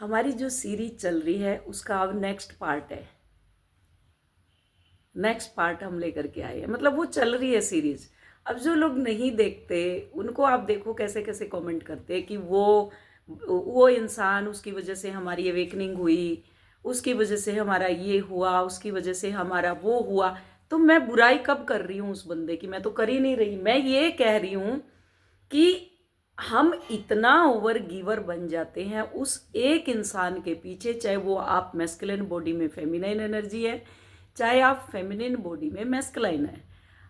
हमारी जो सीरीज चल रही है उसका अब नेक्स्ट पार्ट है। नेक्स्ट पार्ट हम लेकर के आए हैं, मतलब वो चल रही है सीरीज। अब जो लोग नहीं देखते उनको आप देखो कैसे कैसे कमेंट करते हैं कि वो इंसान, उसकी वजह से हमारी अवेकनिंग हुई, उसकी वजह से हमारा ये हुआ, उसकी वजह से हमारा वो हुआ। तो मैं बुराई कब कर रही हूँ उस बंदे की? मैं तो कर ही नहीं रही। मैं ये कह रही हूँ कि हम इतना ओवर गिवर बन जाते हैं उस एक इंसान के पीछे, चाहे वो आप मैस्कुलिन बॉडी में फेमिनाइन एनर्जी है, चाहे आप फेमिनिन बॉडी में मैस्कुलाइन है।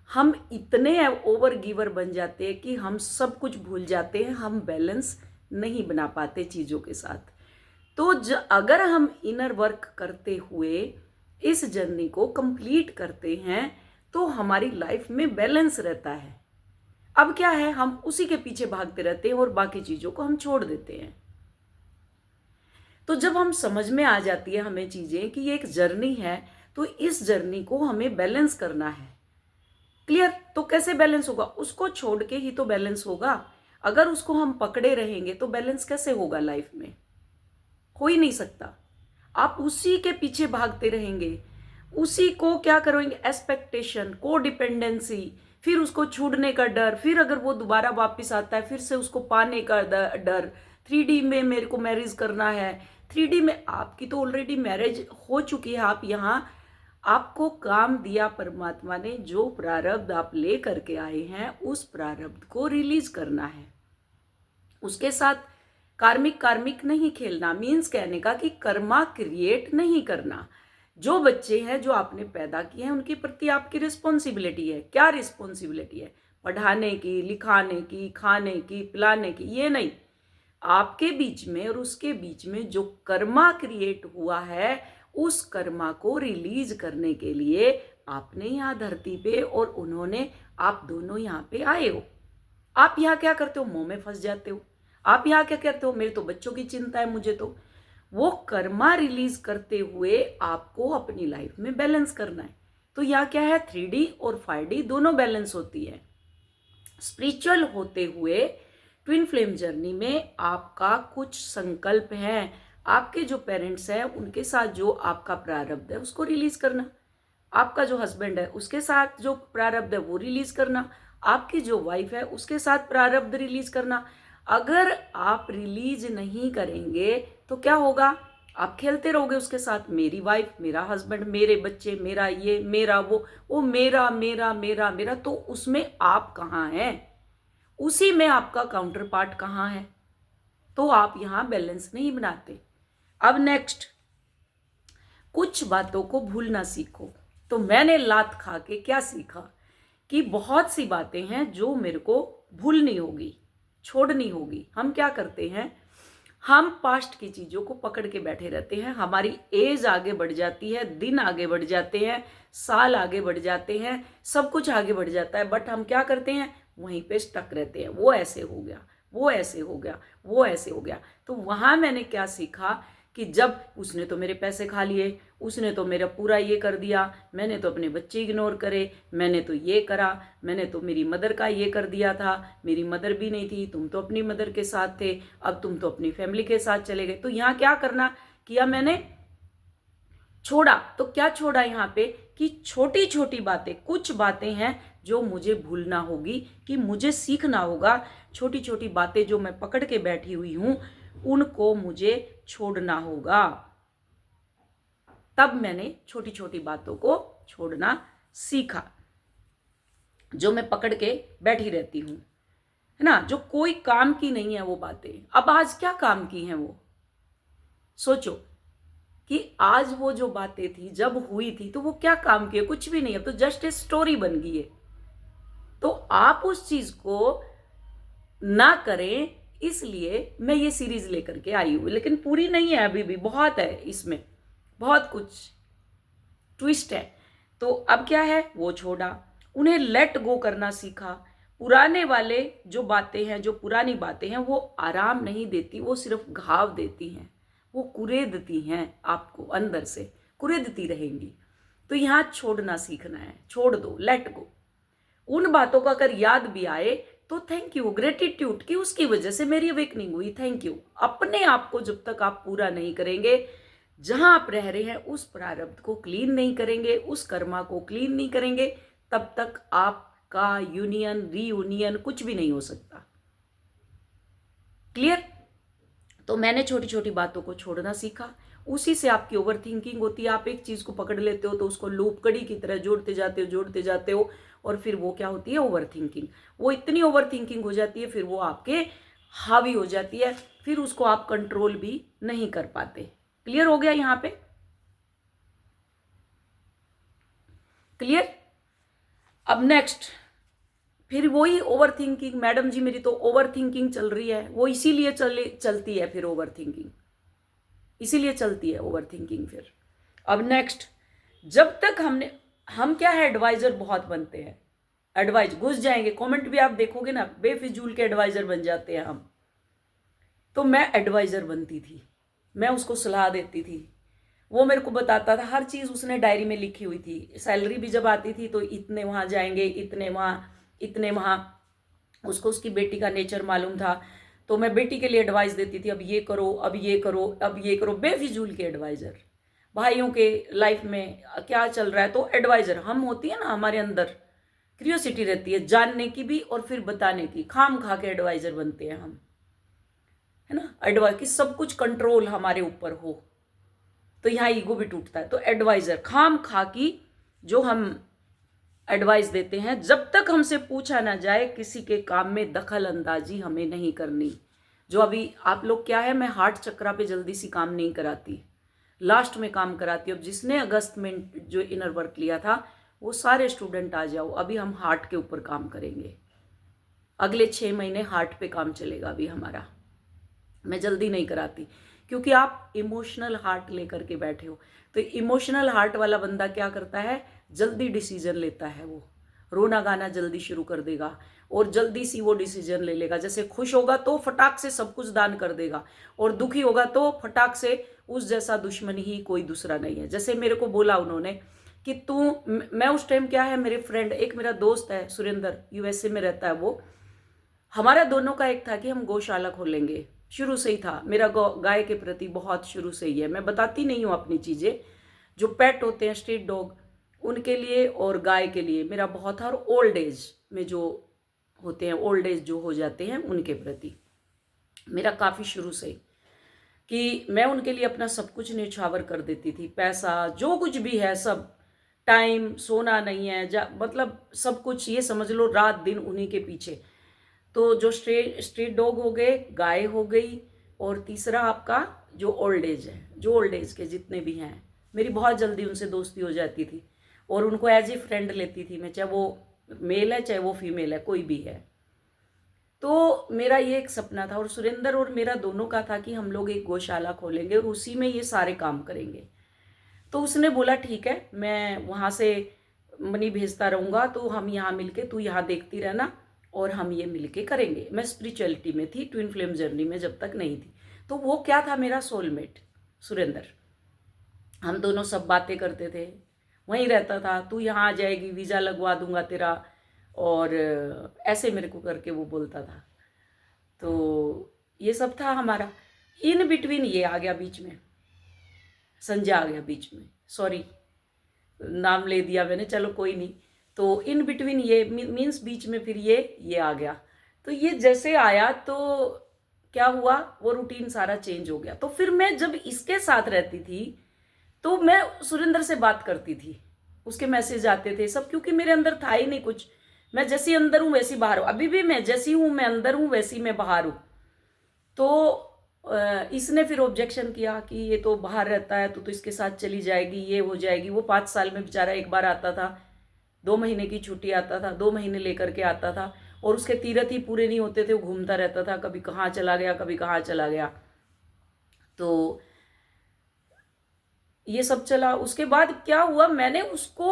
हम इतने ओवर गिवर बन जाते हैं कि हम सब कुछ भूल जाते हैं, हम बैलेंस नहीं बना पाते चीज़ों के साथ। तो अगर हम इनर वर्क करते हुए इस जर्नी को कंप्लीट करते हैं तो हमारी लाइफ में बैलेंस रहता है। अब क्या है, हम उसी के पीछे भागते रहते हैं और बाकी चीज़ों को हम छोड़ देते हैं। तो जब हम समझ में आ जाती है हमें चीज़ें कि ये एक जर्नी है, तो इस जर्नी को हमें बैलेंस करना है। क्लियर? तो कैसे बैलेंस होगा? उसको छोड़ के ही तो बैलेंस होगा। अगर उसको हम पकड़े रहेंगे तो बैलेंस कैसे होगा लाइफ में? हो ही नहीं सकता। आप उसी के पीछे भागते रहेंगे, उसी को क्या करोगे, एक्सपेक्टेशन, को डिपेंडेंसी, फिर उसको छूटने का डर, फिर अगर वो दोबारा वापस आता है फिर से उसको पाने का डर। 3D में मेरे को मैरिज करना है। 3D में आपकी तो ऑलरेडी मैरिज हो चुकी है। आप यहाँ, आपको काम दिया परमात्मा ने, जो प्रारब्ध आप ले करके आए हैं उस प्रारब्ध को रिलीज करना है। उसके साथ कार्मिक कार्मिक नहीं खेलना, मीन्स कहने का कि कर्मा क्रिएट नहीं करना। जो बच्चे हैं जो आपने पैदा किए हैं उनके प्रति आपकी रिस्पॉन्सिबिलिटी है। क्या रिस्पॉन्सिबिलिटी है? पढ़ाने की, लिखाने की, खाने की, पिलाने की, ये नहीं। आपके बीच में और उसके बीच में जो कर्मा क्रिएट हुआ है उस कर्मा को रिलीज करने के लिए आपने यहाँ धरती पे और उन्होंने, आप दोनों यहाँ पे आए हो। आप यहाँ क्या करते हो? मोह में फंस जाते हो। आप यहाँ क्या कहते हो, मेरे तो बच्चों की चिंता है, मुझे तो। वो कर्मा रिलीज करते हुए आपको अपनी लाइफ में बैलेंस करना है। तो यहाँ क्या है, 3D और 5D दोनों बैलेंस होती है। स्पिरिचुअल होते हुए ट्विन फ्लेम जर्नी में आपका कुछ संकल्प है। आपके जो पेरेंट्स हैं उनके साथ जो आपका प्रारब्ध है उसको रिलीज करना। आपका जो हस्बैंड है उसके साथ जो प्रारब्ध है वो रिलीज करना। आपकी जो वाइफ है उसके साथ प्रारब्ध रिलीज करना। अगर आप रिलीज नहीं करेंगे तो क्या होगा? आप खेलते रहोगे उसके साथ, मेरी वाइफ, मेरा हस्बैंड, मेरे बच्चे, मेरा ये, मेरा वो मेरा मेरा मेरा मेरा। तो उसमें आप कहाँ हैं? उसी में आपका काउंटर पार्ट कहाँ है? तो आप यहां बैलेंस नहीं बनाते। अब नेक्स्ट, कुछ बातों को भूलना सीखो। तो मैंने लात खा के क्या सीखा कि बहुत सी बातें हैं जो मेरे को भूलनी होगी, छोड़नी होगी। हम क्या करते हैं, हम पास्ट की चीज़ों को पकड़ के बैठे रहते हैं। हमारी एज आगे बढ़ जाती है, दिन आगे बढ़ जाते हैं, साल आगे बढ़ जाते हैं, सब कुछ आगे बढ़ जाता है, बट हम क्या करते हैं, वहीं पे स्टक रहते हैं। वो ऐसे हो गया, वो ऐसे हो गया, वो ऐसे हो गया। तो वहाँ मैंने क्या सीखा कि जब उसने तो मेरे पैसे खा लिए, उसने तो मेरा पूरा ये कर दिया, मैंने तो अपने बच्चे इग्नोर करे, मैंने तो ये करा, मैंने तो मेरी मदर का ये कर दिया था, मेरी मदर भी नहीं थी, तुम तो अपनी मदर के साथ थे, अब तुम तो अपनी फैमिली के साथ चले गए। तो यहाँ क्या करना किया मैंने, छोड़ा। तो क्या छोड़ा यहाँ पे कि छोटी छोटी बातें, कुछ बातें हैं जो मुझे भूलना होगी, कि मुझे सीखना होगा। छोटी छोटी बातें जो मैं पकड़ के बैठी हुई हूं उनको मुझे छोड़ना होगा। तब मैंने छोटी छोटी बातों को छोड़ना सीखा जो मैं पकड़ के बैठी रहती हूं, है ना, जो कोई काम की नहीं है वो बातें। अब आज क्या काम की हैं वो? सोचो कि आज वो जो बातें थी जब हुई थी तो वो क्या काम की है? कुछ भी नहीं है, तो जस्ट ए स्टोरी बन गई है। तो आप उस चीज को ना करें, इसलिए मैं ये सीरीज लेकर के आई हूं। लेकिन पूरी नहीं है, अभी भी बहुत है इसमें, बहुत कुछ ट्विस्ट है। तो अब क्या है, वो छोड़ा, उन्हें लेट गो करना सीखा। पुराने वाले जो बातें हैं, जो पुरानी बातें हैं, वो आराम नहीं देती, वो सिर्फ घाव देती हैं, वो कुरेदती हैं, आपको अंदर से कुरेदती रहेंगी। तो यहाँ छोड़ना सीखना है, छोड़ दो, लेट गो। उन बातों का अगर याद भी आए तो थैंक यू, ग्रेटिट्यूड कि उसकी वजह से मेरी अवेकनिंग हुई, थैंक यू। अपने आप को जब तक आप पूरा नहीं करेंगे, जहां आप रह रहे हैं उस प्रारब्ध को क्लीन नहीं करेंगे, उस कर्मा को क्लीन नहीं करेंगे, तब तक आपका यूनियन रीयूनियन कुछ भी नहीं हो सकता। क्लियर? तो मैंने छोटी छोटी बातों को छोड़ना सीखा, उसी से आपकी ओवर थिंकिंग होती है। आप एक चीज को पकड़ लेते हो तो उसको लूप कड़ी की तरह जोड़ते जाते हो और फिर वो क्या होती है, ओवर थिंकिंग। वो इतनी ओवर थिंकिंग हो जाती है, फिर वो आपके हावी हो जाती है, फिर उसको आप कंट्रोल भी नहीं कर पाते। क्लियर हो गया यहाँ पे? क्लियर? अब नेक्स्ट, फिर वही ओवर थिंकिंग, मैडम जी मेरी तो ओवर थिंकिंग चल रही है, वो इसीलिए चलती है फिर ओवर थिंकिंग, इसीलिए चलती है ओवर थिंकिंग फिर। अब नेक्स्ट, जब तक हम क्या है, एडवाइजर बहुत बनते हैं, एडवाइज घुस जाएंगे, कमेंट भी आप देखोगे ना, बेफिजूल के एडवाइजर बन जाते हैं हम। तो मैं एडवाइजर बनती थी, मैं उसको सलाह देती थी, वो मेरे को बताता था, हर चीज उसने डायरी में लिखी हुई थी। सैलरी भी जब आती थी तो इतने वहां जाएंगे, इतने वहां, इतने वहां। उसको उसकी बेटी का नेचर मालूम था, तो मैं बेटी के लिए एडवाइस देती थी, अब ये करो, अब ये करो, अब ये करो। बेफिजूल के एडवाइजर, भाइयों के लाइफ में क्या चल रहा है तो एडवाइजर हम होती है ना, हमारे अंदर क्यूरियोसिटी रहती है जानने की भी और फिर बताने की, खाम खा के एडवाइजर बनते हैं हम, है ना। एडवाइस कि सब कुछ कंट्रोल हमारे ऊपर हो, तो यहाँ ईगो भी टूटता है। तो एडवाइजर खाम खा की जो हम एडवाइस देते हैं, जब तक हमसे पूछा ना जाए किसी के काम में दखल अंदाजी हमें नहीं करनी। जो अभी आप लोग क्या है, मैं हार्ट चक्रा पे जल्दी सी काम नहीं कराती, लास्ट में काम कराती हूँ। अब जिसने अगस्त में जो इनर वर्क लिया था वो सारे स्टूडेंट आ जाओ, अभी हम हार्ट के ऊपर काम करेंगे। अगले 6 महीने हार्ट पे काम चलेगा अभी हमारा। मैं जल्दी नहीं कराती क्योंकि आप इमोशनल हार्ट लेकर के बैठे हो। तो इमोशनल हार्ट वाला बंदा क्या करता है, जल्दी डिसीजन लेता है, वो रोना गाना जल्दी शुरू कर देगा और जल्दी सी वो डिसीजन ले लेगा। जैसे खुश होगा तो फटाक से सब कुछ दान कर देगा, और दुखी होगा तो फटाक से उस जैसा दुश्मन ही कोई दूसरा नहीं है। जैसे मेरे को बोला उन्होंने कि तू, मैं उस टाइम क्या है, मेरे फ्रेंड, एक मेरा दोस्त है सुरेंद्र, यूएसए में रहता है वो, हमारा दोनों का एक था कि हम गौशाला खोलेंगे। शुरू से ही था मेरा गाय के प्रति बहुत शुरू से ही है। मैं बताती नहीं हूँ अपनी चीजें, जो पेट होते हैं स्ट्रीट डॉग उनके लिए और गाय के लिए मेरा बहुत था, और ओल्ड एज में जो होते हैं, ओल्ड एज जो हो जाते हैं उनके प्रति मेरा काफी शुरू से, कि मैं उनके लिए अपना सब कुछ न्यौछावर कर देती थी, पैसा जो कुछ भी है सब, टाइम सोना नहीं है, मतलब सब कुछ, ये समझ लो रात दिन उन्हीं के पीछे। तो जो स्ट्रीट डॉग हो गए, गाय हो गई, और तीसरा आपका जो ओल्ड एज है, जो ओल्ड एज के जितने भी हैं, मेरी बहुत जल्दी उनसे दोस्ती हो जाती थी और उनको एज ए फ्रेंड लेती थी मैं, चाहे वो मेल है चाहे वो फीमेल है, कोई भी है। तो मेरा ये एक सपना था, और सुरेंद्र और मेरा दोनों का था कि हम लोग एक गौशाला खोलेंगे और उसी में ये सारे काम करेंगे। तो उसने बोला ठीक है, मैं वहाँ से मनी भेजता रहूँगा, तो हम यहाँ मिलके, तू यहाँ देखती रहना और हम ये मिलके करेंगे। मैं स्पिरिचुअलिटी में थी, ट्विन फ्लेम जर्नी में जब तक नहीं थी। तो वो क्या था, मेरा सोलमेट सुरेंद्र। हम दोनों सब बातें करते थे, वहीं रहता था, तू यहाँ आ जाएगी, वीज़ा लगवा दूंगा तेरा, और ऐसे मेरे को करके वो बोलता था। तो ये सब था हमारा। इन बिटवीन ये आ गया बीच में, संजय आ गया बीच में, सॉरी नाम ले दिया मैंने, चलो कोई नहीं। तो इन बिटवीन ये मीन्स बीच में फिर ये आ गया। तो ये जैसे आया तो क्या हुआ, वो रूटीन सारा चेंज हो गया। तो फिर मैं जब इसके साथ रहती थी तो मैं सुरेंद्र से बात करती थी, उसके मैसेज आते थे सब, क्योंकि मेरे अंदर था ही नहीं कुछ। मैं जैसी अंदर हूँ वैसी बाहर हूँ, अभी भी मैं जैसी हूँ, मैं अंदर हूँ वैसी मैं बाहर हूँ। तो इसने फिर ऑब्जेक्शन किया कि ये तो बाहर रहता है, तो इसके साथ चली जाएगी, ये हो जाएगी। वो 5 साल में बेचारा एक बार आता था, 2 महीने की छुट्टी आता था, 2 महीने लेकर के आता था, और उसके तीरथ ही पूरे नहीं होते थे, वो घूमता रहता था, कभी कहाँ चला गया, कभी कहाँ चला गया। तो ये सब चला। उसके बाद क्या हुआ, मैंने उसको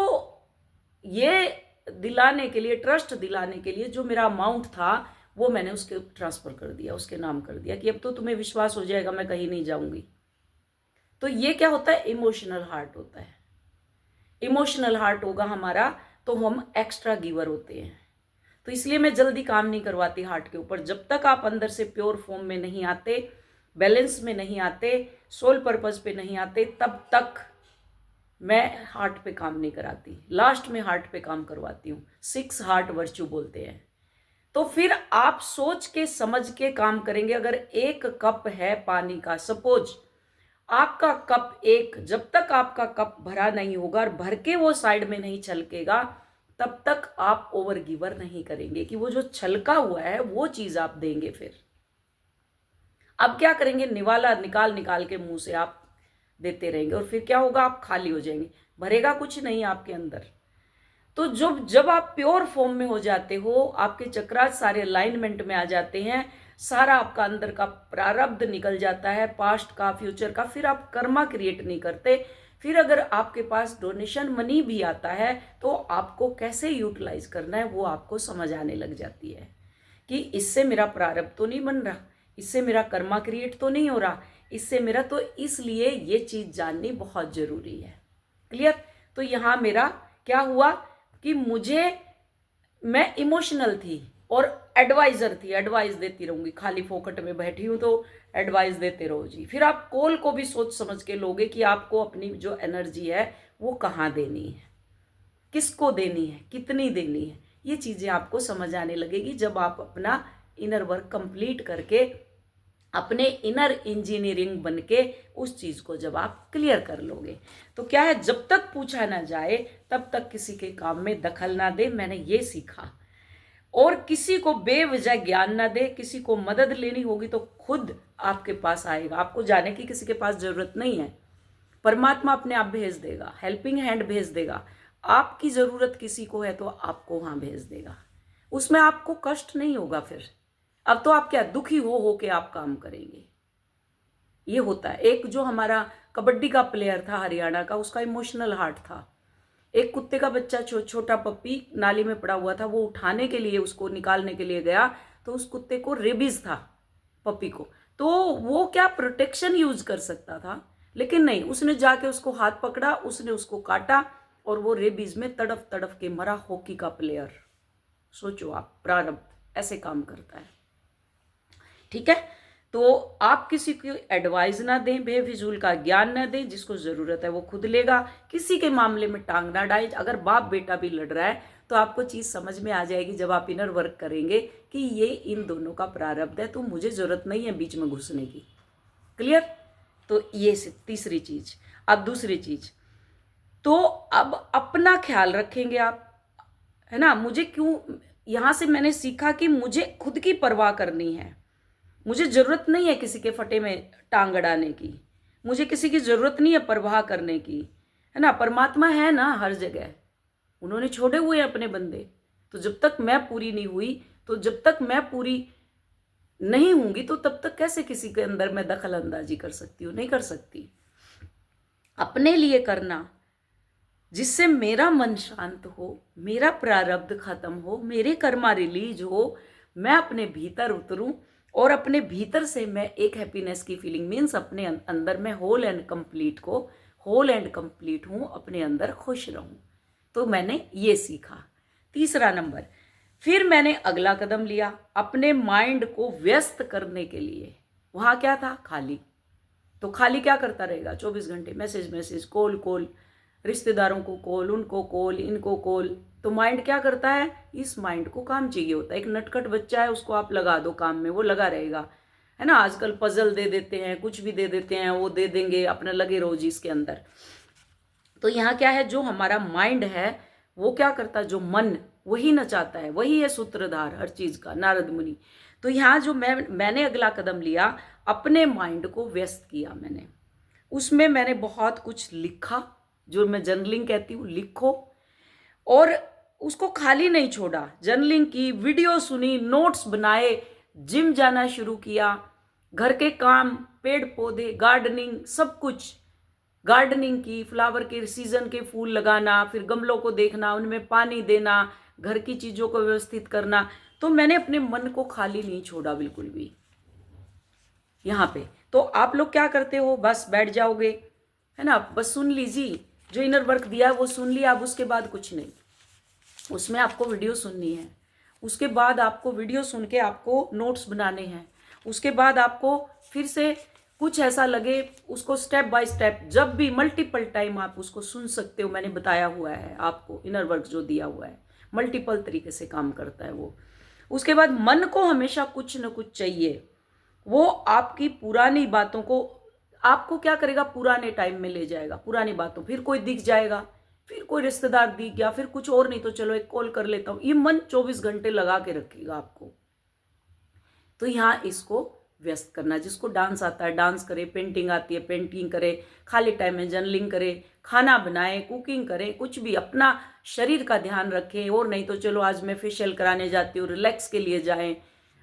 ये दिलाने के लिए, ट्रस्ट दिलाने के लिए, जो मेरा अमाउंट था वो मैंने उसके ट्रांसफर कर दिया, उसके नाम कर दिया, कि अब तो तुम्हें विश्वास हो जाएगा मैं कहीं नहीं जाऊंगी। तो ये क्या होता है, इमोशनल हार्ट होता है। इमोशनल हार्ट होगा हमारा तो हम एक्स्ट्रा गिवर होते हैं। तो तो इसलिए मैं जल्दी काम नहीं करवाती हार्ट के ऊपर। जब तक आप अंदर से प्योर फॉर्म में नहीं आते, बैलेंस में नहीं आते, सोल पर्पस पे नहीं आते, तब तक मैं हार्ट पे काम नहीं कराती। लास्ट में हार्ट पे काम करवाती हूँ। 6 हार्ट वर्च्यू बोलते हैं। तो फिर आप सोच के समझ के काम करेंगे। अगर 1 कप है पानी का, सपोज आपका कप एक, जब तक आपका कप भरा नहीं होगा और भर के वो साइड में नहीं छलकेगा, तब तक आप ओवर गिवर नहीं करेंगे कि वो जो छलका हुआ है वो चीज आप देंगे। फिर अब क्या करेंगे, निवाला निकाल निकाल के मुंह से आप देते रहेंगे और फिर क्या होगा, आप खाली हो जाएंगे, भरेगा कुछ नहीं आपके अंदर। तो जब आप प्योर फॉर्म में हो जाते हो, आपके चक्रास सारे अलाइनमेंट में आ जाते हैं, सारा आपका अंदर का प्रारब्ध निकल जाता है, पास्ट का, फ्यूचर का, फिर आप कर्मा क्रिएट नहीं करते। फिर अगर आपके पास डोनेशन मनी भी आता है तो आपको कैसे यूटिलाइज करना है वो आपको समझ आने लग जाती है कि इससे मेरा प्रारब्ध तो नहीं बन रहा, इससे मेरा कर्मा क्रिएट तो नहीं हो रहा, इससे मेरा तो, इसलिए ये चीज जाननी बहुत जरूरी है। क्लियर? तो यहां मेरा क्या हुआ कि मैं इमोशनल थी और एडवाइजर थी, एडवाइस देती रहूंगी, खाली फोकट में बैठी हूं तो एडवाइस देते रहो जी। फिर आप कॉल को भी सोच समझ के लोगे कि आपको अपनी जो एनर्जी है वो कहाँ देनी है, किसको देनी है, कितनी देनी है। ये चीजें आपको समझ आने लगेगी जब आप अपना इनर वर्क कंप्लीट करके, अपने इनर इंजीनियरिंग बन के उस चीज को जब आप क्लियर कर लोगे। तो क्या है, जब तक पूछा ना जाए तब तक किसी के काम में दखल ना दे, मैंने ये सीखा। और किसी को बेवजह ज्ञान ना दे। किसी को मदद लेनी होगी तो खुद आपके पास आएगा, आपको जाने की किसी के पास जरूरत नहीं है। परमात्मा अपने आप भेज देगा, हेल्पिंग हैंड भेज देगा। आपकी जरूरत किसी को है तो आपको वहां भेज देगा, उसमें आपको कष्ट नहीं होगा। फिर अब तो आप क्या दुखी हो के आप काम करेंगे। ये होता है। एक जो हमारा कबड्डी का प्लेयर था हरियाणा का, उसका इमोशनल हार्ट था। एक कुत्ते का बच्चा, छोटा पप्पी नाली में पड़ा हुआ था, वो उठाने के लिए, उसको निकालने के लिए गया तो उस कुत्ते को रेबीज था, पप्पी को। तो वो क्या प्रोटेक्शन यूज कर सकता था, लेकिन नहीं, उसने जाके उसको हाथ पकड़ा, उसने उसको काटा और वो रेबीज में तड़फ तड़फ के मरा। हॉकी का प्लेयर। सोचो आप, प्रारब्ध ऐसे काम करता है। ठीक है? तो आप किसी को एडवाइस ना दें, बेफिजूल का ज्ञान ना दें, जिसको जरूरत है वो खुद लेगा। किसी के मामले में टांग ना डालें। अगर बाप बेटा भी लड़ रहा है तो आपको चीज समझ में आ जाएगी जब आप इनर वर्क करेंगे कि ये इन दोनों का प्रारब्ध है, तो मुझे जरूरत नहीं है बीच में घुसने की। क्लियर? तो ये तीसरी चीज। अब दूसरी चीज, तो अब अपना ख्याल रखेंगे आप, है ना। मुझे क्यों, यहां से मैंने सीखा कि मुझे खुद की परवाह करनी है। मुझे जरूरत नहीं है किसी के फटे में टांग अड़ाने की, मुझे किसी की जरूरत नहीं है परवाह करने की, है ना। परमात्मा है ना हर जगह, उन्होंने छोड़े हुए हैं अपने बंदे। तो जब तक मैं पूरी नहीं हुई, तो जब तक मैं पूरी नहीं होंगी, तो तब तक कैसे किसी के अंदर मैं दखल अंदाजी कर सकती हूँ? नहीं कर सकती। अपने लिए करना जिससे मेरा मन शांत हो, मेरा प्रारब्ध खत्म हो, मेरे कर्मा रिलीज हो, मैं अपने भीतर उतरूं और अपने भीतर से मैं एक हैप्पीनेस की फीलिंग, मीन्स अपने अंदर मैं होल एंड कंप्लीट हूं, अपने अंदर खुश रहूं। तो मैंने ये सीखा। तीसरा नंबर, फिर मैंने अगला कदम लिया अपने माइंड को व्यस्त करने के लिए। वहां क्या था? खाली। तो खाली क्या करता रहेगा? 24 घंटे मैसेज, कॉल, रिश्तेदारों को कॉल, उनको कॉल, इनको कॉल। तो माइंड क्या करता है? इस माइंड को काम चाहिए होता है। एक नटखट बच्चा है, उसको आप लगा दो काम में, वो लगा रहेगा, है ना। आजकल पजल दे देते हैं, कुछ भी दे देते हैं, वो दे देंगे, अपना लगे रहो जी इसके अंदर। तो यहाँ क्या है, जो हमारा माइंड है वो क्या करता है? जो मन, वही नचाता है, वही है सूत्रधार हर चीज का, नारद मुनि। तो यहाँ जो मैंने अगला कदम लिया, अपने माइंड को व्यस्त किया मैंने। उसमें मैंने बहुत कुछ लिखा, जो मैं जर्नलिंग कहती हूँ, लिखो। और उसको खाली नहीं छोड़ा, जर्नलिंग की, वीडियो सुनी, नोट्स बनाए, जिम जाना शुरू किया, घर के काम, पेड़ पौधे, गार्डनिंग, सब कुछ गार्डनिंग की, फ्लावर के सीजन के फूल लगाना, फिर गमलों को देखना, उनमें पानी देना, घर की चीजों को व्यवस्थित करना। तो मैंने अपने मन को खाली नहीं छोड़ा बिल्कुल भी। यहाँ पे तो आप लोग क्या करते हो? बस बैठ जाओगे, है ना, बस सुन लीजिए, जो इनर वर्क दिया है वो सुन लिया, अब उसके बाद कुछ नहीं। उसमें आपको वीडियो सुननी है, उसके बाद आपको वीडियो सुन के आपको नोट्स बनाने हैं, उसके बाद आपको फिर से कुछ ऐसा लगे उसको स्टेप बाय स्टेप, जब भी मल्टीपल टाइम आप उसको सुन सकते हो। मैंने बताया हुआ है आपको, इनर वर्क जो दिया हुआ है मल्टीपल तरीके से काम करता है वो। उसके बाद मन को हमेशा कुछ न कुछ चाहिए, वो आपकी पुरानी बातों को आपको क्या करेगा, पुराने टाइम में ले जाएगा, पुरानी बातों, फिर कोई दिख जाएगा, फिर कोई रिश्तेदार दिख गया, फिर कुछ और, नहीं तो चलो एक कॉल कर लेता हूं, ये मन 24 घंटे लगा के रखेगा आपको। तो यहाँ इसको व्यस्त करना। जिसको डांस आता है डांस करे, पेंटिंग आती है पेंटिंग करे, खाली टाइम में जर्नलिंग करे, खाना बनाए, कुकिंग करे, कुछ भी अपना शरीर का ध्यान रखे। और नहीं तो चलो आज मैं फेशियल कराने जाती हूँ, रिलैक्स के लिए जाएं,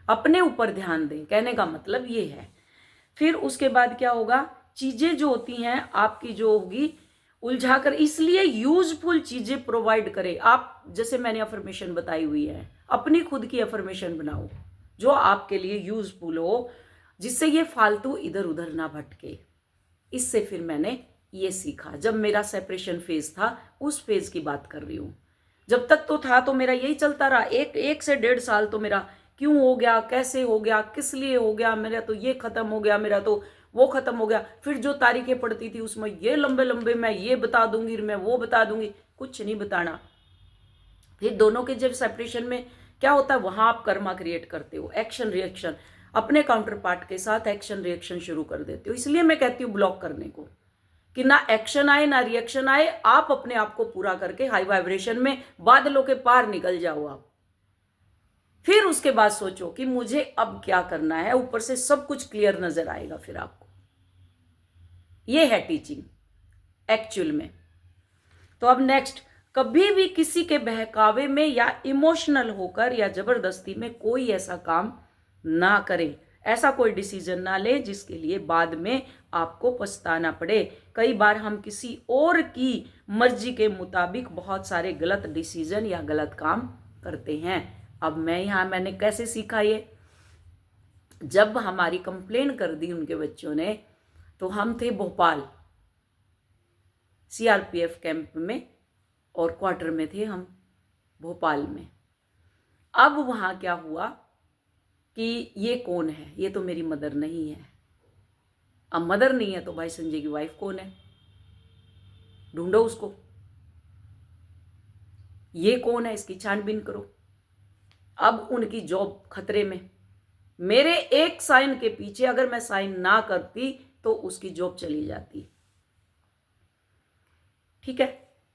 अपने ऊपर ध्यान दें, कहने का मतलब ये है। फिर उसके बाद क्या होगा, चीजें जो होती हैं आपकी जो होगी उलझा कर, इसलिए यूजफुल चीजें प्रोवाइड करें आप। जैसे मैंने अफर्मेशन बताई हुई है, अपनी खुद की अफर्मेशन बनाओ जो आपके लिए यूजफुल हो, जिससे ये फालतू इधर उधर ना भटके। इससे फिर मैंने ये सीखा, जब मेरा सेपरेशन फेज था, उस फेज की बात कर रही हूं। जब तक तो था तो मेरा यही चलता रहा, एक से 1.5 साल तो मेरा क्यों हो गया, कैसे हो गया, किस लिए हो गया, मेरा तो ये खत्म हो गया, मेरा तो वो खत्म हो गया। फिर जो तारीखें पड़ती थी उसमें ये लंबे लंबे, मैं ये बता दूंगी, मैं वो बता दूंगी, कुछ नहीं बताना। फिर दोनों के जब सेपरेशन में क्या होता है, वहां आप कर्मा क्रिएट करते हो, एक्शन रिएक्शन, अपने काउंटर पार्ट के साथ एक्शन रिएक्शन शुरू कर देते हो। इसलिए मैं कहती हूँ ब्लॉक करने को, कि ना एक्शन आए ना रिएक्शन आए, आप अपने आप को पूरा करके हाई वाइब्रेशन में बादलों के पार निकल जाओ आप। फिर उसके बाद सोचो कि मुझे अब क्या करना है, ऊपर से सब कुछ क्लियर नजर आएगा फिर आपको। ये है टीचिंग एक्चुअल में। तो अब नेक्स्ट, कभी भी किसी के बहकावे में या इमोशनल होकर या जबरदस्ती में कोई ऐसा काम ना करें, ऐसा कोई डिसीजन ना ले जिसके लिए बाद में आपको पछताना पड़े। कई बार हम किसी और की मर्जी के मुताबिक बहुत सारे गलत डिसीजन या गलत काम करते हैं। अब मैंने कैसे सीखा ये, जब हमारी कंप्लेन कर दी उनके बच्चों ने, तो हम थे भोपाल सीआरपीएफ कैंप में और क्वार्टर में थे हम भोपाल में। अब वहां क्या हुआ कि ये कौन है, ये तो मेरी मदर नहीं है। अब मदर नहीं है तो भाई संजय की वाइफ कौन है, ढूंढो उसको, ये कौन है इसकी छानबीन करो। अब उनकी जॉब खतरे में, मेरे एक साइन के पीछे अगर मैं साइन ना करती तो उसकी जॉब चली जाती। ठीक है,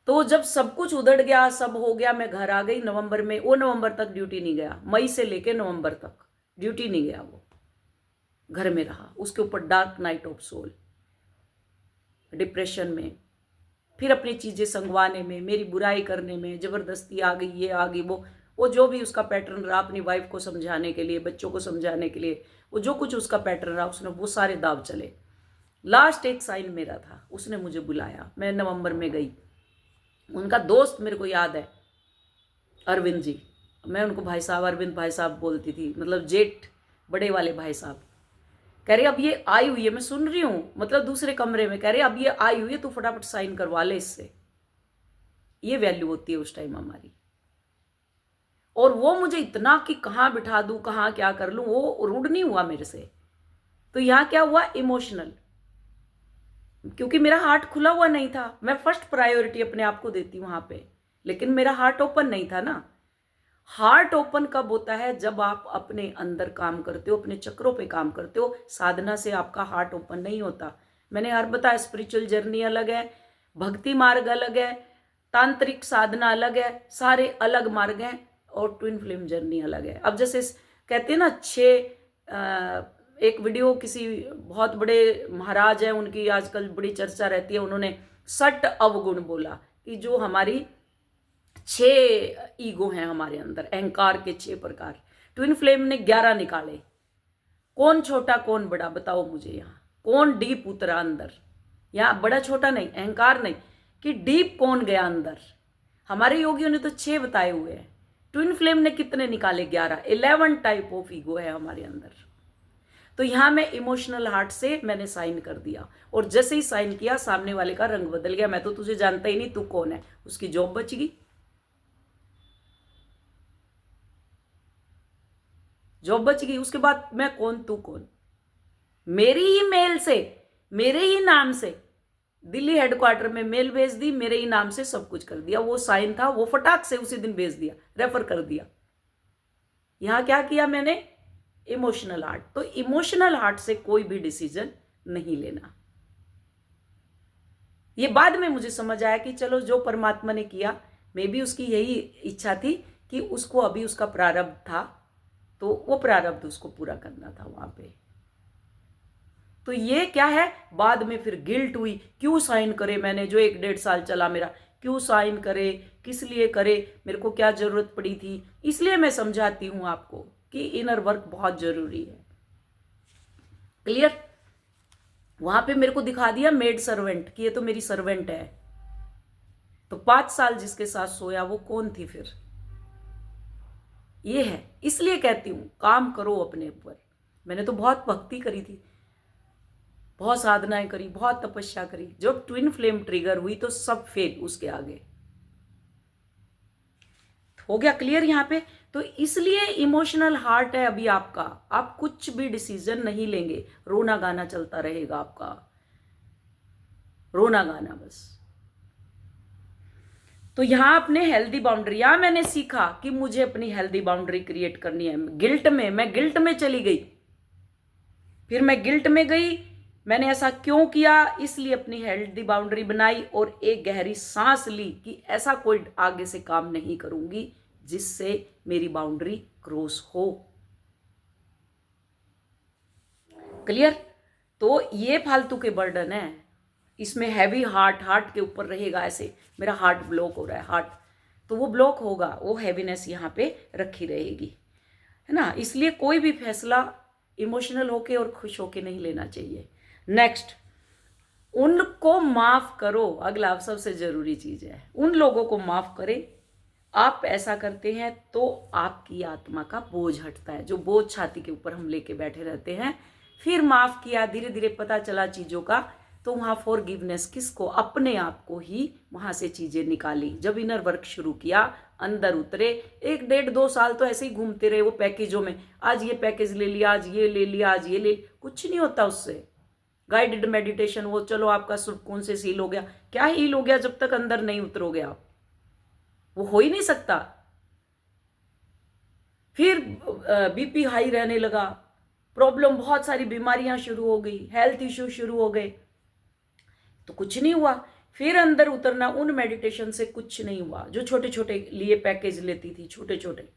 तो जब सब कुछ उधड़ गया, सब हो गया, मैं घर आ गई नवंबर में। वो नवंबर तक ड्यूटी नहीं गया, मई से लेके नवंबर तक ड्यूटी नहीं गया, वो घर में रहा। उसके ऊपर dark night of soul, depression में, फिर अपनी चीजें संगवाने में, मेरी बुराई करने में, जबरदस्ती आ गई, ये आ गई, वो जो भी उसका पैटर्न रहा, अपनी वाइफ को समझाने के लिए, बच्चों को समझाने के लिए, वो जो कुछ उसका पैटर्न रहा, उसने वो सारे दाव चले। लास्ट एक साइन मेरा था, उसने मुझे बुलाया, मैं नवंबर में गई। उनका दोस्त मेरे को याद है, अरविंद जी, मैं उनको भाई साहब, अरविंद भाई साहब बोलती थी, मतलब जेठ बड़े वाले भाई साहब। कह रहे अब ये आई हुई है, मैं सुन रही हूँ, मतलब दूसरे कमरे में, कह रहे अब ये आई हुई है, तू फटाफट साइन करवा ले इससे। ये वैल्यू होती है उस टाइम हमारी। और वो मुझे इतना कि कहाँ बिठा दूं, कहाँ क्या कर लूं, वो रूड नहीं हुआ मेरे से। तो यहाँ क्या हुआ, इमोशनल, क्योंकि मेरा हार्ट खुला हुआ नहीं था। मैं फर्स्ट प्रायोरिटी अपने आप को देती वहां पे, लेकिन मेरा हार्ट ओपन नहीं था ना। हार्ट ओपन कब होता है, जब आप अपने अंदर काम करते हो, अपने चक्रों पे काम करते हो। साधना से आपका हार्ट ओपन नहीं होता। मैंने हर बताया, स्पिरिचुअल जर्नी अलग है, भक्ति मार्ग अलग है, तांत्रिक साधना अलग है, सारे अलग मार्ग हैं, और ट्विन फ्लेम जर्नी अलग है। अब जैसे कहते हैं ना, एक वीडियो किसी बहुत बड़े महाराज हैं, उनकी आजकल बड़ी चर्चा रहती है, उन्होंने 6 अवगुण बोला कि जो हमारी 6 ईगो हैं हमारे अंदर, अहंकार के 6 प्रकार। ट्विन फ्लेम ने 11 निकाले। कौन छोटा कौन बड़ा, बताओ मुझे। यहाँ कौन डीप उतरा अंदर, यहाँ बड़ा छोटा नहीं, अहंकार नहीं, कि डीप कौन गया अंदर। हमारे योगियों ने तो 6 बताए हुए हैं, ट्विन फ्लेम ने कितने निकाले, 11। 11 टाइप ऑफ ईगो है हमारे अंदर। तो यहां मैं इमोशनल हार्ट से मैंने साइन कर दिया, और जैसे ही साइन किया सामने वाले का रंग बदल गया। मैं तो तुझे जानता ही नहीं, तू कौन है। उसकी जॉब बच गई। जॉब बच गई, उसके बाद मैं कौन तू कौन, मेरी ही मेल से, मेरे ही नाम से दिल्ली हेडक्वार्टर में मेल भेज दी, मेरे ही नाम से सब कुछ कर दिया, वो साइन था, वो फटाक से उसी दिन भेज दिया, रेफर कर दिया। यहां क्या किया मैंने, इमोशनल हार्ट। तो इमोशनल हार्ट से कोई भी डिसीजन नहीं लेना। ये बाद में मुझे समझ आया कि चलो जो परमात्मा ने किया, मे बी उसकी यही इच्छा थी कि उसको अभी उसका प्रारब्ध था, तो वो प्रारब्ध उसको पूरा करना था वहां पे। तो ये क्या है, बाद में फिर गिल्ट हुई, क्यों साइन करे मैंने, जो 1-1.5 साल चला मेरा, क्यों साइन करे, किस लिए करे, मेरे को क्या जरूरत पड़ी थी। इसलिए मैं समझाती हूं आपको कि इनर वर्क बहुत जरूरी है। क्लियर। वहां पे मेरे को दिखा दिया मेड सर्वेंट कि ये तो मेरी सर्वेंट है, तो 5 साल जिसके साथ सोया वो कौन थी फिर। ये है, इसलिए कहती हूं काम करो अपने ऊपर। मैंने तो बहुत भक्ति करी थी, बहुत साधनाएं करी, बहुत तपस्या करी, जब ट्विन फ्लेम ट्रिगर हुई तो सब फेल उसके आगे। हो गया क्लियर यहां पे। तो इसलिए इमोशनल हार्ट है अभी आपका, आप कुछ भी डिसीजन नहीं लेंगे, रोना गाना चलता रहेगा आपका, रोना गाना बस। तो यहां अपने हेल्दी बाउंड्री, यहां मैंने सीखा कि मुझे अपनी हेल्दी बाउंड्री क्रिएट करनी है। गिल्ट में, मैं गिल्ट में चली गई, फिर मैं गिल्ट में गई, मैंने ऐसा क्यों किया, इसलिए अपनी हेल्दी बाउंड्री बनाई और एक गहरी सांस ली कि ऐसा कोई आगे से काम नहीं करूंगी जिससे मेरी बाउंड्री क्रॉस हो। क्लियर। तो ये फालतू के बर्डन है, इसमें हैवी हार्ट, हार्ट के ऊपर रहेगा ऐसे, मेरा हार्ट ब्लॉक हो रहा है, हार्ट, तो वो ब्लॉक होगा, वो हैवीनेस यहाँ पे रखी रहेगी, है ना। इसलिए कोई भी फैसला इमोशनल होके और खुश होके नहीं लेना चाहिए। नेक्स्ट, उनको माफ करो। अगला सबसे जरूरी चीज है, उन लोगों को माफ करें। आप ऐसा करते हैं तो आपकी आत्मा का बोझ हटता है, जो बोझ छाती के ऊपर हम लेके बैठे रहते हैं। फिर माफ किया, धीरे धीरे पता चला चीजों का, तो वहां फॉरगिवनेस किसको, अपने आप को ही वहां से चीजें निकाली। जब इनर वर्क शुरू किया, अंदर उतरे, 1-1.5-2 साल तो ऐसे ही घूमते रहे वो पैकेजों में, आज ये पैकेज ले लिया, आज ये ले लिया, आज ये ले, कुछ नहीं होता उससे। गाइडेड मेडिटेशन, वो चलो आपका सबकॉन्शियस हील हो गया, क्या हील हो गया जब तक अंदर नहीं उतरोगे आप, वो हो ही नहीं सकता। फिर बीपी हाई रहने लगा, प्रॉब्लम, बहुत सारी बीमारियां शुरू हो गई, हेल्थ इश्यू शुरू हो गए, तो कुछ नहीं हुआ। फिर अंदर उतरना, उन मेडिटेशन से कुछ नहीं हुआ, जो छोटे छोटे लिए पैकेज लेती थी, छोटे छोटे।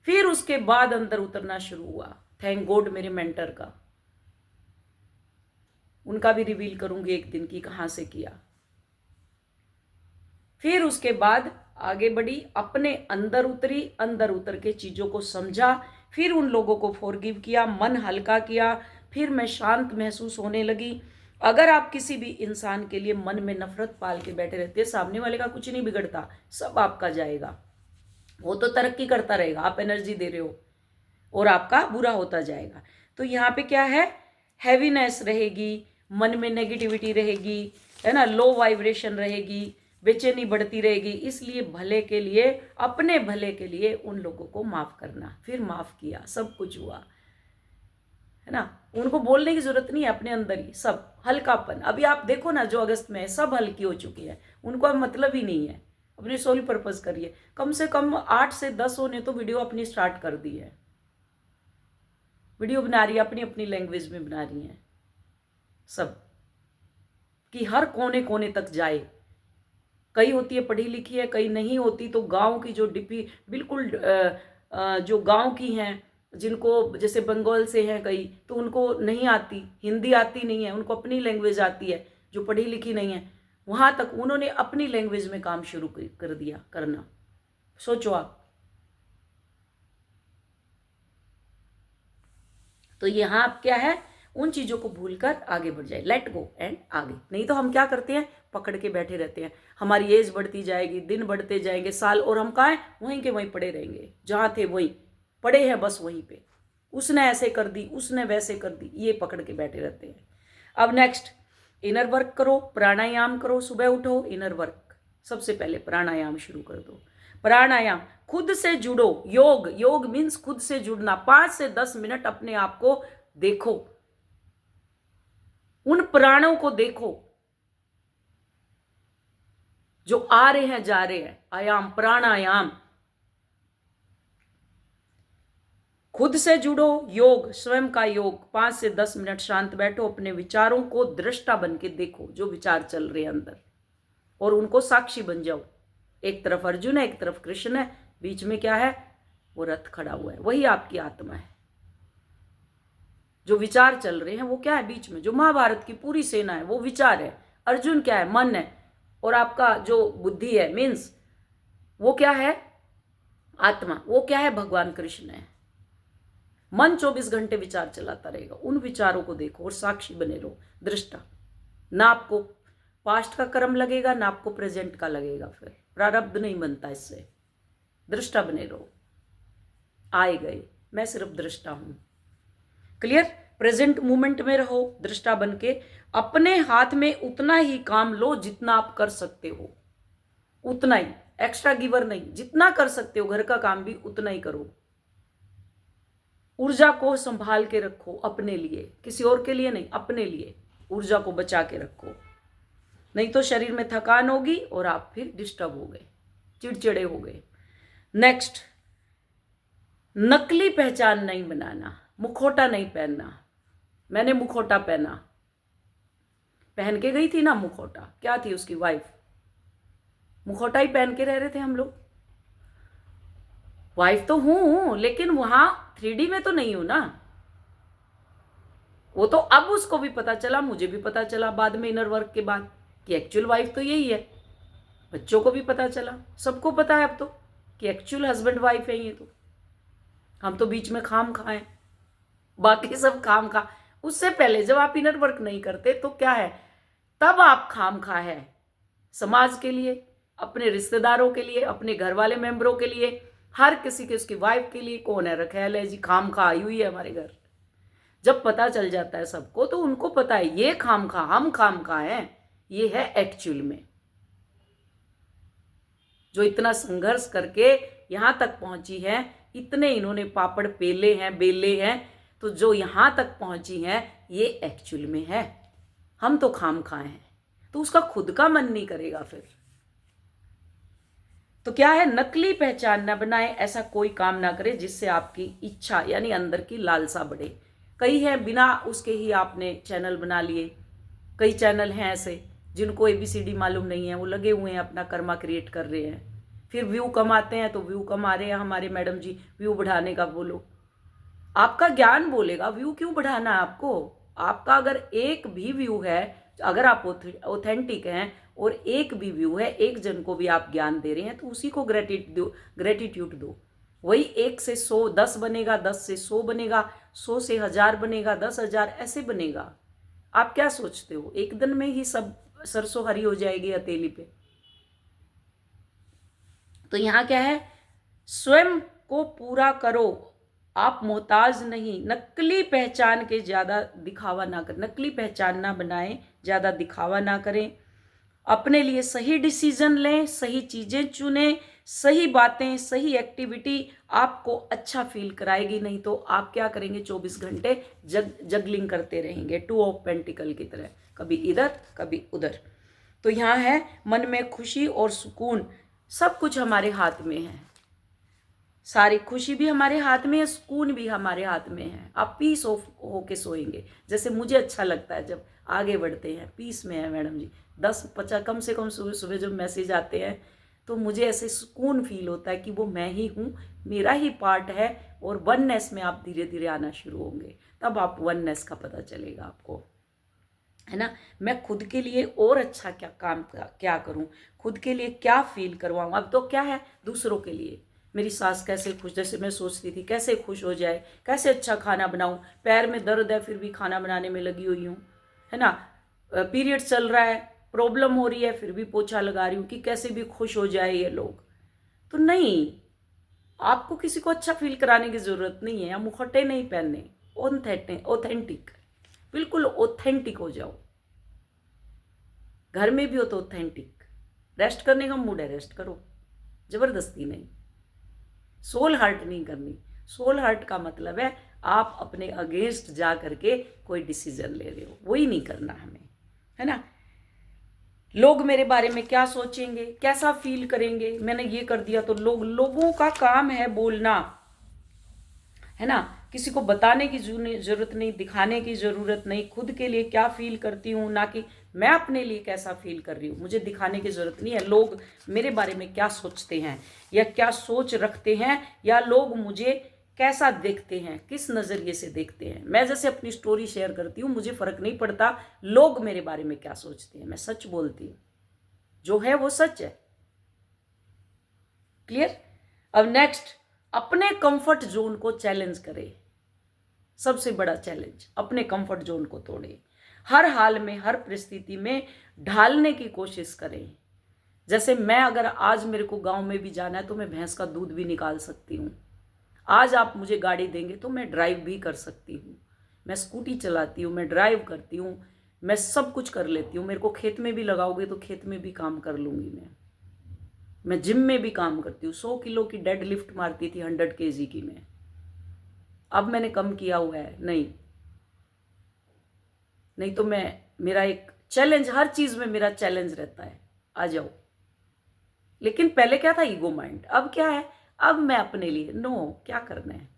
फिर उसके बाद अंदर उतरना शुरू हुआ। थैंक गॉड मेरे मेंटर का, उनका भी रिवील करूंगी एक दिन की कहां से किया। फिर उसके बाद आगे बढ़ी, अपने अंदर उतरी, अंदर उतर के चीजों को समझा, फिर उन लोगों को फॉरगिव किया, मन हल्का किया, फिर मैं शांत महसूस होने लगी। अगर आप किसी भी इंसान के लिए मन में नफरत पाल के बैठे रहते हैं, सामने वाले का कुछ नहीं बिगड़ता, सब आपका जाएगा, वो तो तरक्की करता रहेगा, आप एनर्जी दे रहे हो और आपका बुरा होता जाएगा। तो यहाँ पे क्या है, हैवीनेस रहेगी, मन में नेगेटिविटी रहेगी, है ना, लो वाइब्रेशन रहेगी, बेचैनी बढ़ती रहेगी। इसलिए भले के लिए, अपने भले के लिए उन लोगों को माफ करना। फिर माफ किया, सब कुछ हुआ, है ना, उनको बोलने की जरूरत नहीं है, अपने अंदर ही सब हल्कापन। अभी आप देखो ना, जो अगस्त में सब हल्की हो चुकी है, उनको अब मतलब ही नहीं है, अपने सोल पर्पस करिए। कम से कम 8 से 10 ने तो वीडियो अपनी स्टार्ट कर दी है, वीडियो बना रही है, अपनी अपनी लैंग्वेज में बना रही है सब, कि हर कोने कोने तक जाए। कई होती है पढ़ी लिखी है, कई नहीं होती, तो गांव की जो डिपी बिल्कुल जो गांव की हैं, जिनको जैसे बंगाल से हैं कई, तो उनको नहीं आती हिंदी, आती नहीं है, उनको अपनी लैंग्वेज आती है, जो पढ़ी लिखी नहीं है, वहां तक उन्होंने अपनी लैंग्वेज में काम शुरू कर दिया करना। सोचो आप। तो यहाँ आप क्या है, उन चीजों को भूलकर आगे बढ़ जाए, लेट गो एंड आगे। नहीं तो हम क्या करते हैं, पकड़ के बैठे रहते हैं, हमारी एज बढ़ती जाएगी, दिन बढ़ते जाएंगे, साल, और हम कहाँ हैं, वहीं के वहीं पड़े रहेंगे, जहां थे वहीं पड़े हैं, बस वहीं पे, उसने ऐसे कर दी, उसने वैसे कर दी, ये पकड़ के बैठे रहते हैं। अब नेक्स्ट, इनर वर्क करो, प्राणायाम करो, सुबह उठो, इनर वर्क, सबसे पहले प्राणायाम शुरू कर दो। प्राणायाम, खुद से जुड़ो। योग, योग मीन्स खुद से जुड़ना। 5 से 10 मिनट अपने आप को देखो, उन प्राणों को देखो जो आ रहे हैं जा रहे हैं। आयाम, प्राणायाम, खुद से जुड़ो। योग, स्वयं का योग, 5 से 10 मिनट शांत बैठो, अपने विचारों को दृष्टा बन के देखो, जो विचार चल रहे हैं अंदर, और उनको साक्षी बन जाओ। एक तरफ अर्जुन है, एक तरफ कृष्ण है, बीच में क्या है? वो रथ खड़ा हुआ है, वही आपकी आत्मा है। जो विचार चल रहे हैं वो क्या है? बीच में जो महाभारत की पूरी सेना है वो विचार है। अर्जुन क्या है? मन है। और आपका जो बुद्धि है मीन्स वो क्या है? आत्मा। वो क्या है? भगवान कृष्ण है। मन 24 घंटे विचार चलाता रहेगा। उन विचारों को देखो और साक्षी बने रहो, दृष्टा। ना आपको पास्ट का कर्म लगेगा, ना आपको प्रेजेंट का लगेगा। फिर प्रारब्ध नहीं बनता इससे। दृष्टा बने रहो। आए गए, मैं सिर्फ दृष्टा हूं। क्लियर? प्रेजेंट मोमेंट में रहो, दृष्टा बन के। अपने हाथ में उतना ही काम लो जितना आप कर सकते हो, उतना ही। एक्स्ट्रा गिवर नहीं, जितना कर सकते हो घर का काम भी उतना ही करो। ऊर्जा को संभाल के रखो अपने लिए, किसी और के लिए नहीं, अपने लिए ऊर्जा को बचा के रखो। नहीं तो शरीर में थकान होगी और आप फिर डिस्टर्ब हो गए, चिड़चिड़े हो गए। नेक्स्ट, नकली पहचान नहीं बनाना, मुखौटा नहीं पहनना। मैंने मुखौटा पहना, पहन के गई थी ना मुखौटा। क्या थी उसकी वाइफ? मुखौटा ही पहन के रह रहे थे हम लोग। वाइफ तो हूं, लेकिन वहां 3D में तो नहीं हूं ना। वो तो अब उसको भी पता चला, मुझे भी पता चला बाद में, इनर वर्क के बाद, कि एक्चुअल वाइफ तो यही है। बच्चों को भी पता चला, सबको पता है अब तो कि एक्चुअल हस्बैंड वाइफ है ये। तो हम तो बीच में खाम खा हैं, बाकी सब खाम खा। उससे पहले जब आप इनर वर्क नहीं करते तो क्या है? तब आप खाम खा है समाज के लिए, अपने रिश्तेदारों के लिए, अपने घर वाले मेंबरों के लिए, हर किसी के, उसकी वाइफ के लिए। कौन है? रखेल है जी, खाम खा आई हुई है हमारे घर। जब पता चल जाता है सबको तो उनको पता है ये खाम खा, हम खाम खा हैं, ये है एक्चुअल में। जो इतना संघर्ष करके यहां तक पहुंची है, इतने इन्होंने पापड़ पेले हैं, बेले हैं, तो जो यहां तक पहुंची हैं ये एक्चुअल में है। हम तो खाम खाए हैं, तो उसका खुद का मन नहीं करेगा फिर। तो क्या है? नकली पहचान ना बनाए, ऐसा कोई काम ना करे जिससे आपकी इच्छा यानी अंदर की लालसा बढ़े। कई हैं बिना उसके ही आपने चैनल बना लिए। कई चैनल हैं ऐसे जिनको ABCD मालूम नहीं है, वो लगे हुए हैं अपना कर्मा क्रिएट कर रहे हैं। फिर व्यू कम आते हैं तो व्यू कम आ रहे हैं हमारे मैडम जी, व्यू बढ़ाने का बोलो। आपका ज्ञान बोलेगा व्यू क्यों बढ़ाना है आपको। आपका अगर एक भी व्यू है, अगर आप ऑथेंटिक हैं और एक भी व्यू है, एक जन को भी आप ज्ञान दे रहे हैं, तो उसी को ग्रेटिट्यूड दो। वही 1 से 100 10 बनेगा, 10 से 100 बनेगा, 100 से 1000 बनेगा, 10,000 ऐसे बनेगा। आप क्या सोचते हो एक दिन में ही सब सरसों हरी हो जाएगी हथेली पे? तो यहां क्या है? स्वयं को पूरा करो, आप मोहताज नहीं। नकली पहचान के ज्यादा दिखावा ना करें, नकली पहचान ना बनाएं, ज्यादा दिखावा ना करें। अपने लिए सही डिसीजन लें, सही चीजें चुनें, सही बातें, सही एक्टिविटी आपको अच्छा फील कराएगी। नहीं तो आप क्या करेंगे? 24 घंटे जगलिंग करते रहेंगे, 2 ऑफ पेंटिकल की तरह, कभी इधर कभी उधर। तो यहाँ है मन में खुशी और सुकून, सब कुछ हमारे हाथ में है। सारी खुशी भी हमारे हाथ में है, सुकून भी हमारे हाथ में है। आप पीस ऑफ होके सोएंगे। जैसे मुझे अच्छा लगता है जब आगे बढ़ते हैं, पीस में है मैडम जी। 10-50 कम से कम सुबह सुबह जब मैसेज आते हैं तो मुझे ऐसे सुकून फील होता है कि वो मैं ही हूँ, मेरा ही पार्ट है। और वननेस में आप धीरे धीरे आना शुरू होंगे, तब आप वननेस का पता चलेगा आपको, है ना। मैं खुद के लिए और अच्छा क्या काम क्या करूं, खुद के लिए क्या फील करवाऊं। अब तो क्या है? दूसरों के लिए मेरी सास कैसे खुश, जैसे मैं सोचती थी कैसे खुश हो जाए, कैसे अच्छा खाना बनाऊं। पैर में दर्द है फिर भी खाना बनाने में लगी हुई हूँ, है ना। पीरियड चल रहा है, प्रॉब्लम हो रही है, फिर भी पोछा लगा रही हूँ कि कैसे भी खुश हो जाए ये लोग। तो नहीं, आपको किसी को अच्छा फील कराने की जरूरत नहीं है, या मुखौटे नहीं पहनने। ऑथेंटिक, बिल्कुल ऑथेंटिक हो जाओ। घर में भी हो तो ऑथेंटिक। रेस्ट करने का मूड है, रेस्ट करो। जबरदस्ती नहीं, सोल हर्ट नहीं करनी। सोल हर्ट का मतलब है आप अपने अगेंस्ट जा करके कोई डिसीजन ले रहे हो, वही नहीं करना हमें, है ना। लोग मेरे बारे में क्या सोचेंगे, कैसा फील करेंगे, मैंने ये कर दिया तो लोगों का काम है बोलना, है ना। किसी को बताने की जरूरत नहीं, दिखाने की जरूरत नहीं। खुद के लिए क्या फील करती हूँ, ना कि मैं अपने लिए कैसा फील कर रही हूँ, मुझे दिखाने की जरूरत नहीं है। लोग मेरे बारे में क्या सोचते हैं या क्या सोच रखते हैं, या लोग मुझे कैसा देखते हैं, किस नजरिए से देखते हैं। मैं जैसे अपनी स्टोरी शेयर करती हूँ, मुझे फर्क नहीं पड़ता लोग मेरे बारे में क्या सोचते हैं, मैं सच बोलती हूँ, जो है वो सच है। क्लियर। अब नेक्स्ट, अपने कंफर्ट जोन को चैलेंज करें। सबसे बड़ा चैलेंज, अपने कंफर्ट जोन को तोड़े। हर हाल में, हर परिस्थिति में ढालने की कोशिश करें। जैसे मैं, अगर आज मेरे को गांव में भी जाना है तो मैं भैंस का दूध भी निकाल सकती हूँ। आज आप मुझे गाड़ी देंगे तो मैं ड्राइव भी कर सकती हूँ। मैं स्कूटी चलाती हूँ, मैं ड्राइव करती हूँ, मैं सब कुछ कर लेती हूँ। मेरे को खेत में भी लगाओगे तो खेत में भी काम कर लूंगी मैं जिम में भी काम करती हूँ। 100 किलो की डेड लिफ्ट मारती थी 100 kg की मैं, अब मैंने कम किया हुआ है। नहीं तो मेरा एक चैलेंज, हर चीज में मेरा चैलेंज रहता है, आ जाओ। लेकिन पहले क्या था, ईगो माइंड। अब क्या है, अब मैं अपने लिए क्या करना है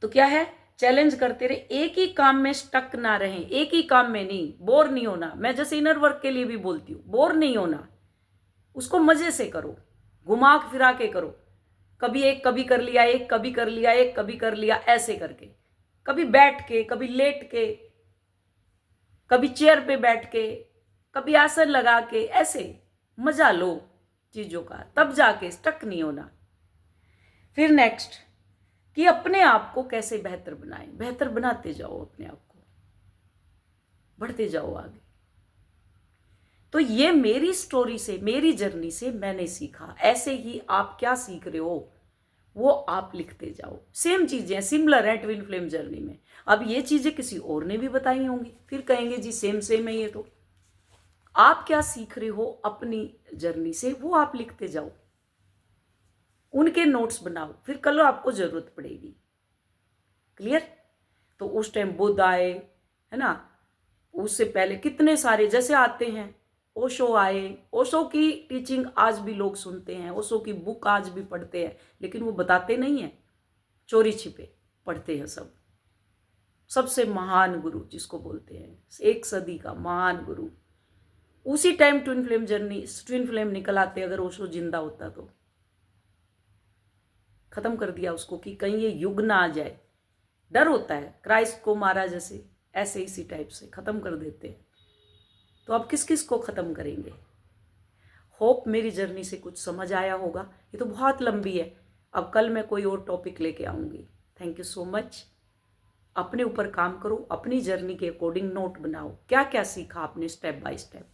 तो क्या है, चैलेंज करते रहे। एक ही काम में स्टक ना रहें, एक ही काम में नहीं, बोर नहीं होना। मैं जैसे इनर वर्क के लिए भी बोलती हूँ, बोर नहीं होना, उसको मजे से करो, घुमा फिरा के करो। कभी एक, कभी कर लिया एक, कभी कर लिया एक, कभी कर लिया, ऐसे करके, कभी बैठ के, कभी लेट के, कभी चेयर पे बैठ के, कभी आसन लगा के, ऐसे मजा लो चीजों का, तब जाके स्टक नहीं होना। फिर नेक्स्ट, कि अपने आप को कैसे बेहतर बनाएं। बेहतर बनाते जाओ अपने आप को, बढ़ते जाओ आगे। तो ये मेरी स्टोरी से, मेरी जर्नी से मैंने सीखा। ऐसे ही आप क्या सीख रहे हो वो आप लिखते जाओ। सेम चीजें सिमिलर है ट्विन फ्लेम जर्नी में। अब ये चीजें किसी और ने भी बताई होंगी, फिर कहेंगे जी सेम सेम है ये तो। आप क्या सीख रहे हो अपनी जर्नी से, वो आप लिखते जाओ, उनके नोट्स बनाओ, फिर कल आपको जरूरत पड़ेगी। क्लियर। तो उस टाइम बुद्ध आए, है ना, उससे पहले कितने सारे जैसे आते हैं, ओशो आए। ओशो की टीचिंग आज भी लोग सुनते हैं, ओशो की बुक आज भी पढ़ते हैं, लेकिन वो बताते नहीं है, चोरी छिपे पढ़ते हैं सब। सबसे महान गुरु जिसको बोलते हैं, 1 सदी का महान गुरु, उसी टाइम ट्विन फ्लेम निकल आते। अगर ओशो जिंदा होता तो खत्म कर दिया उसको, कि कहीं ये युग ना आ जाए। डर होता है, क्राइस्ट को मारा जैसे, ऐसे इसी टाइप से खत्म कर देते हैं। तो अब किस किस को खत्म करेंगे। होप मेरी जर्नी से कुछ समझ आया होगा। ये तो बहुत लंबी है, अब कल मैं कोई और टॉपिक लेके आऊंगी। Thank you so much. अपने ऊपर काम करो, अपनी जर्नी के अकॉर्डिंग नोट बनाओ, क्या क्या सीखा आपने स्टेप बाय स्टेप।